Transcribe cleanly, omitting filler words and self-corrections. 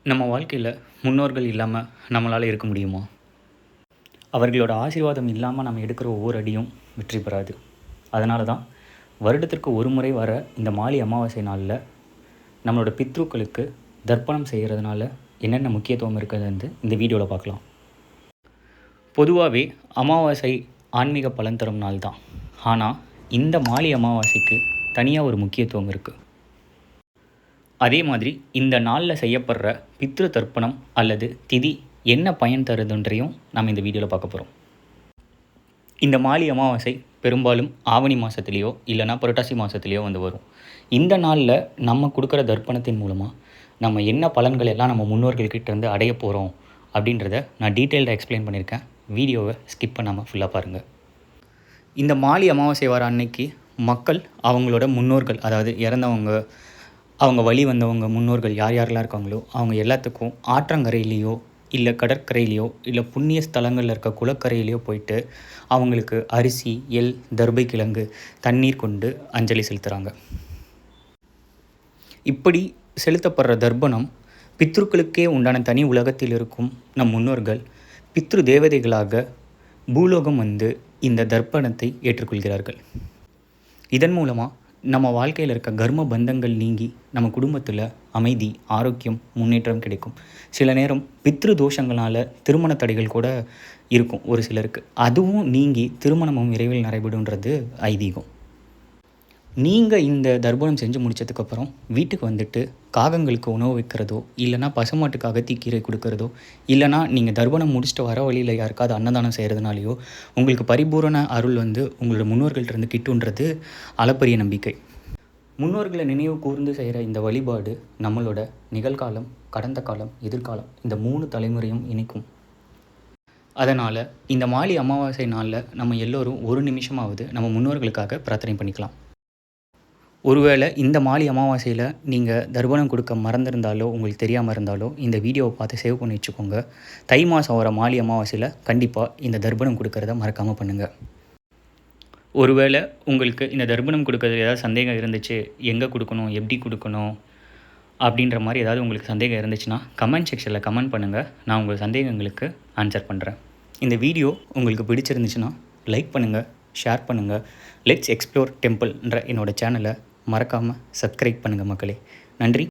நம்ம வாழ்க்கையில் முன்னோர்கள் இல்லாமல் நம்மளால் இருக்க முடியுமா? அவர்களோட ஆசீர்வாதம் இல்லாமல் நம்ம எடுக்கிற ஒவ்வொரு அடியும் வெற்றி பெறாது. அதனால தான் வருடத்திற்கு ஒரு முறை வர இந்த மாலி அமாவாசை நாளில் நம்மளோட பித்ருக்களுக்கு தர்ப்பணம் செய்கிறதுனால என்னென்ன முக்கியத்துவம் இருக்குதுன்னு இந்த வீடியோவில் பார்க்கலாம். பொதுவாகவே அமாவாசை ஆன்மீக பலன் தரும் நாள் தான். ஆனால் இந்த மாலி அமாவாசைக்கு தனியாக ஒரு முக்கியத்துவம் இருக்குது. அதே மாதிரி இந்த நாளில் செய்யப்படுற பித்ரு தர்ப்பணம் அல்லது திதி என்ன பயன் தருதுன்றையும் நாம் இந்த வீடியோவில் பார்க்க போகிறோம். இந்த மாலி அமாவாசை பெரும்பாலும் ஆவணி மாதத்துலேயோ இல்லைனா புரட்டாசி மாதத்துலேயோ வந்து வரும். இந்த நாளில் நம்ம கொடுக்குற தர்ப்பணத்தின் மூலமாக நம்ம என்ன பலன்கள் எல்லாம் நம்ம முன்னோர்கள்கிட்ட இருந்து அடைய போகிறோம் அப்படின்றத நான் டீட்டெயில்டாக எக்ஸ்பிளைன் பண்ணியிருக்கேன். வீடியோவை ஸ்கிப் பண்ணாமல் ஃபுல்லாக பாருங்கள். இந்த மாலி அமாவாசை வர அன்னைக்கு மக்கள் அவங்களோட முன்னோர்கள், அதாவது இறந்தவங்க, அவங்க வழி வந்தவங்க முன்னோர்கள் யார் யாரெல்லாம் இருக்காங்களோ அவங்க எல்லாத்துக்கும் ஆற்றங்கரையிலையோ இல்லை கடற்கரையிலையோ இல்லை புண்ணிய ஸ்தலங்களில் இருக்க குளக்கரையிலையோ போயிட்டு அவங்களுக்கு அரிசி, எள், தர்பை கிழங்கு, தண்ணீர் கொண்டு அஞ்சலி செலுத்துகிறாங்க. இப்படி செலுத்தப்படுற தர்ப்பணம் பித்ருக்களுக்கே உண்டான தனி உலகத்தில் இருக்கும் நம் முன்னோர்கள் பித்ரு தேவதைகளாக பூலோகம் வந்து இந்த தர்ப்பணத்தை ஏற்றுக்கொள்கிறார்கள். இதன் மூலமாக நம்ம வாழ்க்கையில் இருக்க கர்ம பந்தங்கள் நீங்கி நம்ம குடும்பத்தில் அமைதி, ஆரோக்கியம், முன்னேற்றம் கிடைக்கும். சில நேரம் பித்ரு தோஷங்களால் திருமண தடைகள் கூட இருக்கும் ஒரு சிலருக்கு. அதுவும் நீங்கி திருமணமும் விரைவில் நடைபெறுன்றது ஐதீகம். நீங்கள் இந்த தர்ப்பணம் செஞ்சு முடித்ததுக்கப்புறம் வீட்டுக்கு வந்துட்டு காகங்களுக்கு உணவு வைக்கிறதோ இல்லைனா பசுமாட்டுக்கு அகத்திக்கீரை கொடுக்கறதோ இல்லைனா நீங்கள் தர்ப்பணம் முடிச்சுட்டு வர வழியில் யாருக்காவது அன்னதானம் செய்கிறதுனாலையோ உங்களுக்கு பரிபூரண அருள் வந்து உங்களோட முன்னோர்கள்ட்டேருந்து கிட்டுன்றது அளப்பரிய நம்பிக்கை. முன்னோர்களை நினைவு கூர்ந்து செய்கிற இந்த வழிபாடு நம்மளோட நிகழ்காலம், கடந்த காலம், எதிர்காலம் இந்த 3 தலைமுறையும் இணைக்கும். அதனால் இந்த மாலி அமாவாசை நாளில் நம்ம எல்லோரும் ஒரு நிமிஷமாவது நம்ம முன்னோர்களுக்காக பிரார்த்தனை பண்ணிக்கலாம். ஒருவேளை இந்த மாலி அமாவாசையில் நீங்கள் தர்ப்பணம் கொடுக்க மறந்துருந்தாலோ உங்களுக்கு தெரியாமல் இருந்தாலோ இந்த வீடியோவை பார்த்து சேவ் பண்ணி வச்சுக்கோங்க. தை மாதம் வர மாலி அமாவாசையில் கண்டிப்பாக இந்த தர்ப்பணம் கொடுக்கறத மறக்காமல் பண்ணுங்கள். ஒருவேளை உங்களுக்கு இந்த தர்ப்பணம் கொடுக்கறது ஏதாவது சந்தேகம் இருந்துச்சு, எங்கே கொடுக்கணும், எப்படி கொடுக்கணும் அப்படின்ற மாதிரி ஏதாவது உங்களுக்கு சந்தேகம் இருந்துச்சுன்னா கமெண்ட் செக்ஷனில் கமெண்ட் பண்ணுங்கள். நான் உங்கள் சந்தேகங்களுக்கு ஆன்சர் பண்ணுறேன். இந்த வீடியோ உங்களுக்கு பிடிச்சிருந்துச்சுன்னா லைக் பண்ணுங்கள், ஷேர் பண்ணுங்கள். லெட்ஸ் எக்ஸ்ப்ளோர் டெம்பிள்ன்ற என்னோடய சேனலை மறக்காமல் சப்ஸ்கிரைப் பண்ணுங்கள் மக்களே. நன்றி.